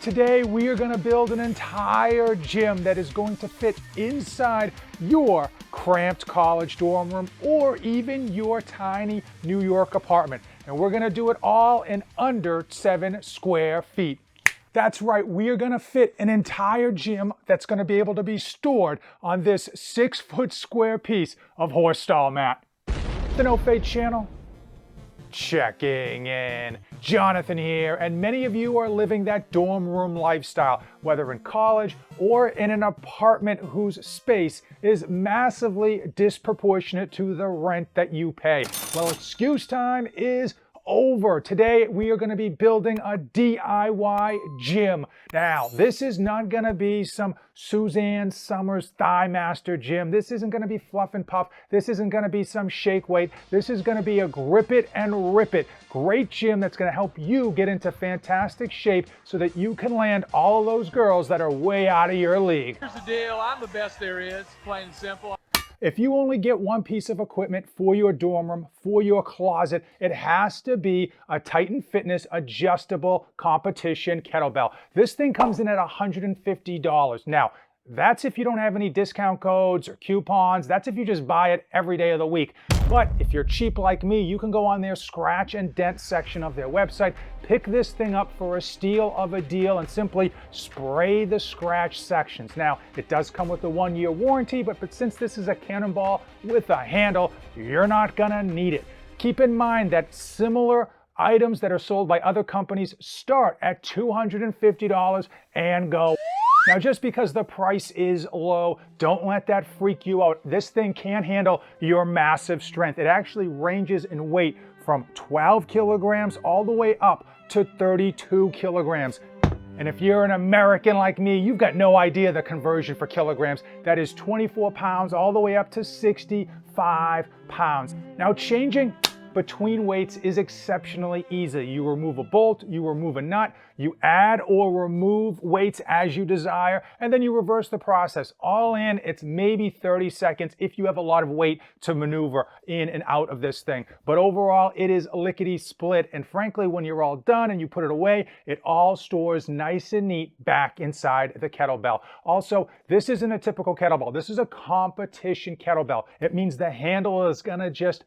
Today we are going to build an entire gym that is going to fit inside your cramped college dorm room or even your tiny New York apartment. And we're going to do it all in under 7 square feet. That's right, we are going to fit an entire gym that's going to be able to be stored on this 6-foot square piece of horse stall mat. The No Fate channel, checking in. Jonathan here, and many of you are living that dorm room lifestyle, whether in college or in an apartment whose space is massively disproportionate to the rent that you pay. Well, excuse time is over. Today we are going to be building a DIY gym. Now, this is not going to be some Suzanne Summers Thigh Master gym. This isn't going to be fluff and puff. This isn't going to be some shake weight. This is going to be a grip it and rip it great gym that's going to help you get into fantastic shape so that you can land all of those girls that are way out of your league. Here's the deal, I'm the best there is, plain and simple. If you only get one piece of equipment for your dorm room, for your closet, it has to be a Titan Fitness adjustable competition kettlebell. This thing comes in at $150. Now, that's if you don't have any discount codes or coupons. That's if you just buy it every day of the week. But if you're cheap like me, you can go on their scratch and dent section of their website, pick this thing up for a steal of a deal, and simply spray the scratch sections. Now, it does come with a 1-year warranty, but since this is a cannonball with a handle, you're not gonna need it. Keep in mind that similar items that are sold by other companies start at $250 and go. Now, just because the price is low, don't let that freak you out. This thing can handle your massive strength. It actually ranges in weight from 12 kilograms all the way up to 32 kilograms. And if you're an American like me, you've got no idea the conversion for kilograms. That is 24 pounds all the way up to 65 pounds. Now, changing between weights is exceptionally easy. You remove a bolt, you remove a nut, you add or remove weights as you desire, and then you reverse the process. All in, it's maybe 30 seconds if you have a lot of weight to maneuver in and out of this thing. But overall, it is lickety split, and frankly, when you're all done and you put it away, it all stores nice and neat back inside the kettlebell. Also, this isn't a typical kettlebell. This is a competition kettlebell. It means the handle is gonna just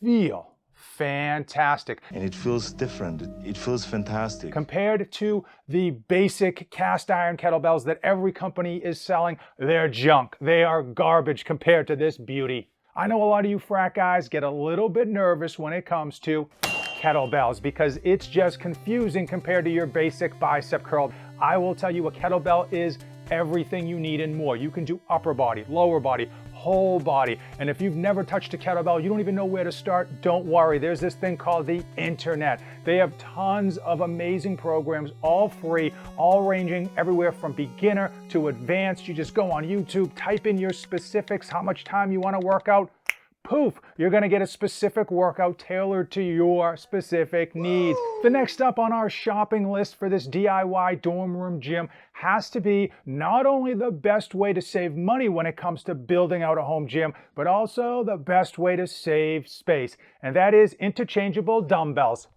feel fantastic. And it feels different. It feels fantastic. Compared to the basic cast iron kettlebells that every company is selling, they're junk. They are garbage compared to this beauty. I know a lot of you frat guys get a little bit nervous when it comes to kettlebells because it's just confusing compared to your basic bicep curl. I will tell you, a kettlebell is everything you need and more. You can do upper body, lower body, whole body. And if you've never touched a kettlebell, you don't even know where to start, don't worry. There's this thing called the internet. They have tons of amazing programs, all free, all ranging everywhere from beginner to advanced. You just go on YouTube, type in your specifics, how much time you want to work out. Poof, you're gonna get a specific workout tailored to your specific needs. The next up on our shopping list for this DIY dorm room gym has to be not only the best way to save money when it comes to building out a home gym, but also the best way to save space, and that is interchangeable dumbbells.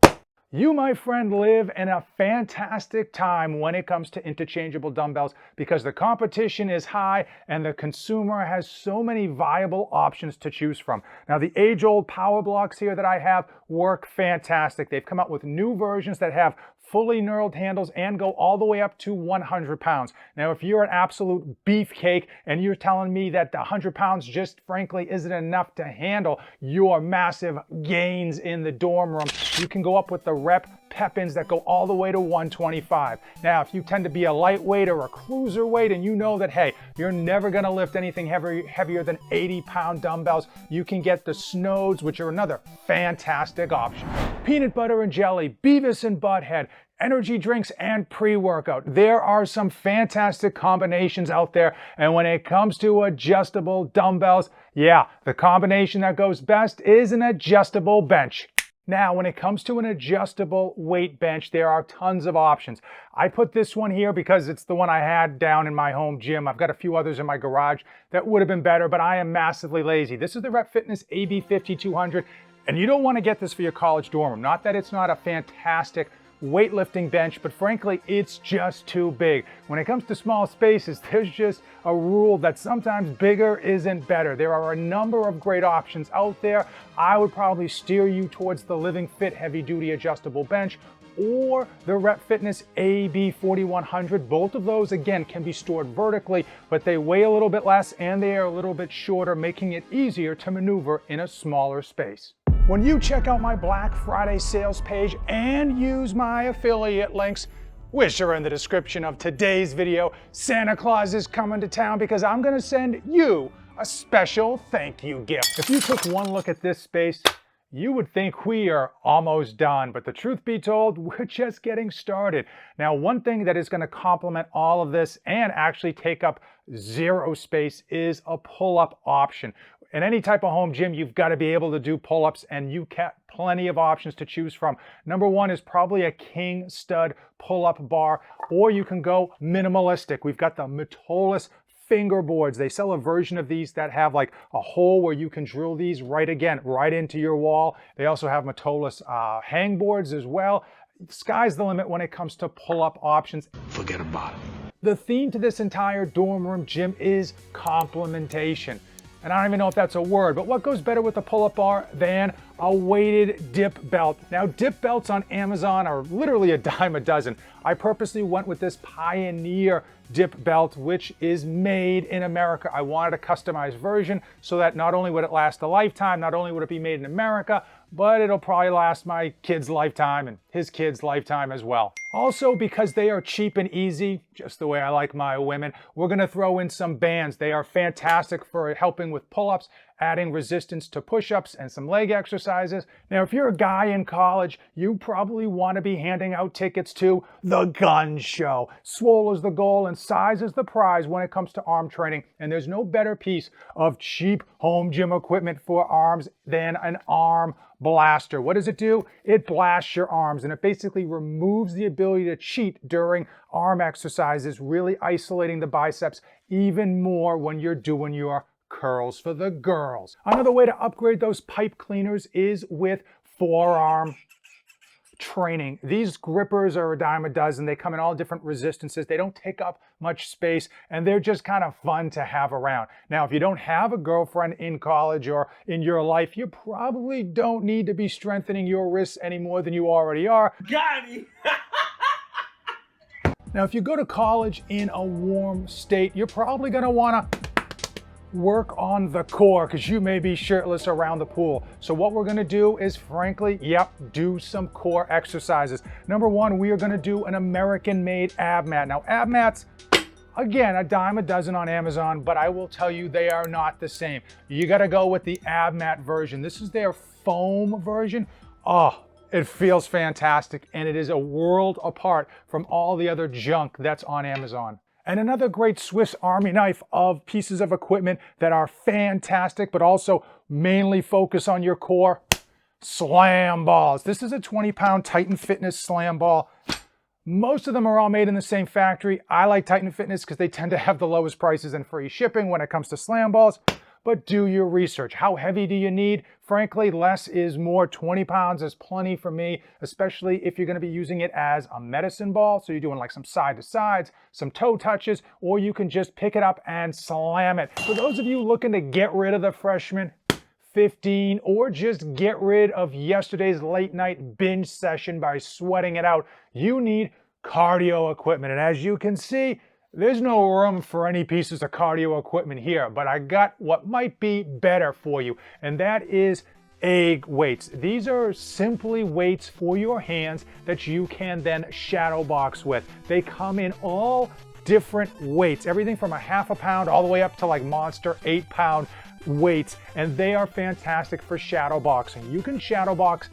You, my friend, live in a fantastic time when it comes to interchangeable dumbbells because the competition is high and the consumer has so many viable options to choose from. Now, the age-old power blocks here that I have work fantastic. They've come out with new versions that have fully knurled handles and go all the way up to 100 pounds. Now, if you're an absolute beefcake and you're telling me that the 100 pounds just frankly isn't enough to handle your massive gains in the dorm room, you can go up with the rep pep-ins that go all the way to 125. Now, if you tend to be a lightweight or a cruiserweight and you know that, hey, you're never gonna lift anything heavier than 80-pound dumbbells, you can get the Snows, which are another fantastic option. Peanut butter and jelly, Beavis and Butthead, energy drinks, and pre-workout. There are some fantastic combinations out there, and when it comes to adjustable dumbbells, yeah, the combination that goes best is an adjustable bench. Now, when it comes to an adjustable weight bench, there are tons of options. I put this one here because it's the one I had down in my home gym. I've got a few others in my garage that would have been better, but I am massively lazy. This is the Rep Fitness AB 5200, and you don't want to get this for your college dorm room. Not that it's not a fantastic weightlifting bench, but frankly, it's just too big. When it comes to small spaces, there's just a rule that sometimes bigger isn't better. There are a number of great options out there. I would probably steer you towards the Living Fit heavy duty adjustable bench or the Rep Fitness AB4100. Both of those, again, can be stored vertically, but they weigh a little bit less and they are a little bit shorter, making it easier to maneuver in a smaller space. When you check out my Black Friday sales page and use my affiliate links, which are in the description of today's video, Santa Claus is coming to town because I'm gonna send you a special thank you gift. If you took one look at this space, you would think we are almost done, but the truth be told, we're just getting started. Now, one thing that is going to complement all of this and actually take up zero space is a pull-up option. In any type of home gym, you've got to be able to do pull-ups, and you got plenty of options to choose from. Number one is probably a king stud pull-up bar, or you can go minimalistic. We've got the Metolus fingerboards. They sell a version of these that have like a hole where you can drill these right into your wall. They also have Metolus hang boards as well. Sky's the limit when it comes to pull-up options. Forget about it. The theme to this entire dorm room gym is complementation. And I don't even know if that's a word, but what goes better with a pull-up bar than a weighted dip belt? Now, dip belts on Amazon are literally a dime a dozen. I purposely went with this Pioneer dip belt, which is made in America. I wanted a customized version so that not only would it last a lifetime, not only would it be made in America, but it'll probably last my kid's lifetime and his kid's lifetime as well. Also, because they are cheap and easy, just the way I like my women, we're gonna throw in some bands. They are fantastic for helping with pull-ups, adding resistance to push-ups and some leg exercises. Now, if you're a guy in college, you probably wanna be handing out tickets to the gun show. Swole is the goal and size is the prize when it comes to arm training, and there's no better piece of cheap home gym equipment for arms than an arm blaster. What does it do? It blasts your arms, and it basically removes the ability to cheat during arm exercises, really isolating the biceps even more when you're doing your curls for the girls. Another way to upgrade those pipe cleaners is with forearm training. These grippers are a dime a dozen. They come in all different resistances. They don't take up much space, and they're just kind of fun to have around. Now, if you don't have a girlfriend in college or in your life, you probably don't need to be strengthening your wrists any more than you already are. Got it. Now, if you go to college in a warm state, you're probably going to want to work on the core because you may be shirtless around the pool. So what we're gonna do is, frankly, do some core exercises. Number one, we are gonna do an American-made ab mat. Now, ab mats, again, a dime a dozen on Amazon, but I will tell you they are not the same. You gotta go with the ab mat version. This is their foam version. Oh, it feels fantastic, and it is a world apart from all the other junk that's on Amazon. And another great Swiss Army knife of pieces of equipment that are fantastic, but also mainly focus on your core, slam balls. This is a 20-pound Titan Fitness slam ball. Most of them are all made in the same factory. I like Titan Fitness because they tend to have the lowest prices and free shipping when it comes to slam balls. But do your research. How heavy do you need? Frankly, less is more. 20 pounds is plenty for me, especially if you're going to be using it as a medicine ball. So you're doing like some side to sides, some toe touches, or you can just pick it up and slam it. For those of you looking to get rid of the freshman 15 or just get rid of yesterday's late night binge session by sweating it out, you need cardio equipment. And as you can see, there's no room for any pieces of cardio equipment here, but I got what might be better for you, and that is egg weights. These are simply weights for your hands that you can then shadow box with. They come in all different weights, everything from a half a pound all the way up to like monster 8-pound weights, and they are fantastic for shadow boxing. You can shadow box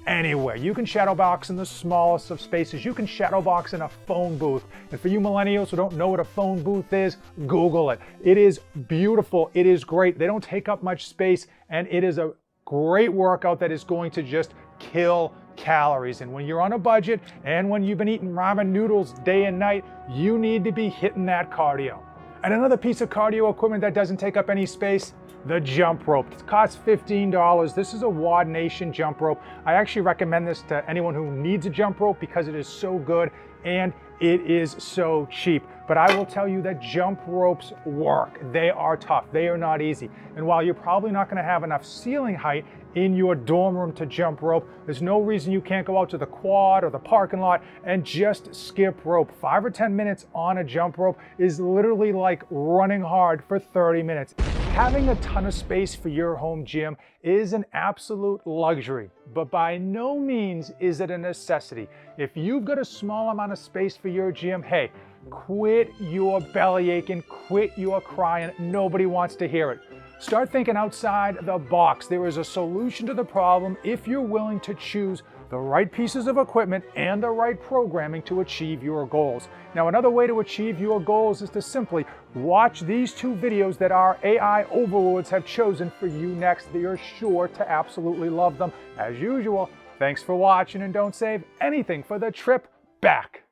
anywhere. You can shadow box in the smallest of spaces. You can shadow box in a phone booth. And for you millennials who don't know what a phone booth is, Google it. It is beautiful. It is great. They don't take up much space, and it is a great workout that is going to just kill calories. And when you're on a budget and when you've been eating ramen noodles day and night, you need to be hitting that cardio. And another piece of cardio equipment that doesn't take up any space, the jump rope. It costs $15. This is a Wad Nation jump rope. I actually recommend this to anyone who needs a jump rope because it is so good and it is so cheap. But I will tell you that jump ropes work. They are tough. They are not easy. And while you're probably not going to have enough ceiling height in your dorm room to jump rope, there's no reason you can't go out to the quad or the parking lot and just skip rope. 5 or 10 minutes on a jump rope is literally like running hard for 30 minutes. Having a ton of space for your home gym is an absolute luxury, but by no means is it a necessity. If you've got a small amount of space for your gym, hey, quit your belly aching, quit your crying. Nobody wants to hear it. Start thinking outside the box. There is a solution to the problem if you're willing to choose the right pieces of equipment and the right programming to achieve your goals. Now, another way to achieve your goals is to simply watch these 2 videos that our AI overlords have chosen for you next. You're sure to absolutely love them. As usual, thanks for watching, and don't save anything for the trip back.